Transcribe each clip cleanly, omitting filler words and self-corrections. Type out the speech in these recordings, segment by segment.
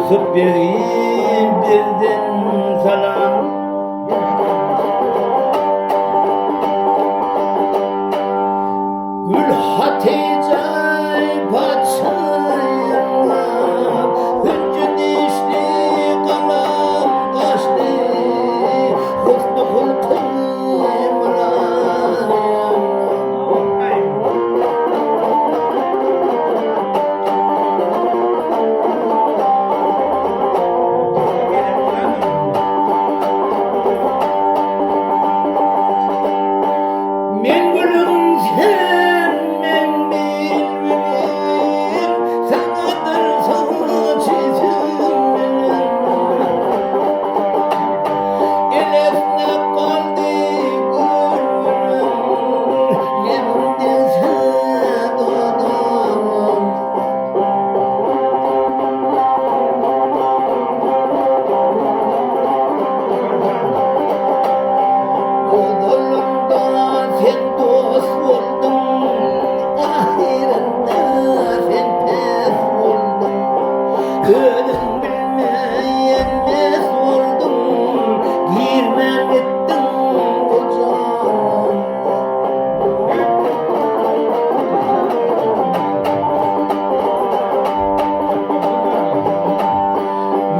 Yusuf vereyim birden salam. Gül Hatice paçayım, hüncü dişli kalam kaşlı, husnu hultayım layım. Men gülüm sen men bilmedim, sen adırsan çizim benim. Elesine kaldı gülüm, yerimde sen doğdum. Oğlumda sen dost oldun, ahirette sen pes oldun. Ölüm bilmeyen mes oldun, girmen ettin kocanım.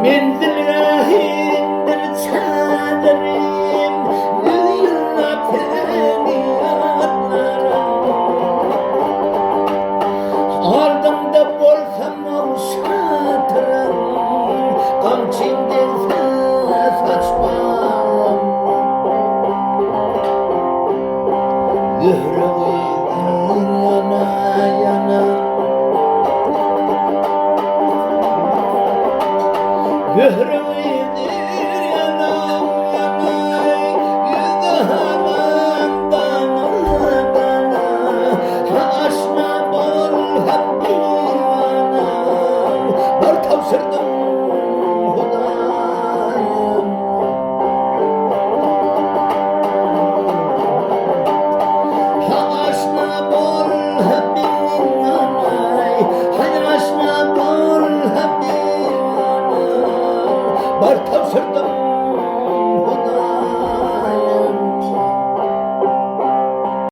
Menzilgahimdir çadırım, yüzyılla seni atlarım. Ardımda bolsam avşatırım, kamçindense saçmam. Yüreğim yana yana, yüreğimdir yanam yanay, yüzde halam dana dana. Ha aşna bol hep divana, bar tavsırdım Hudayım. Ha aşna bol hep divanay, ha aşna bol hep divanay, bar tavsırdım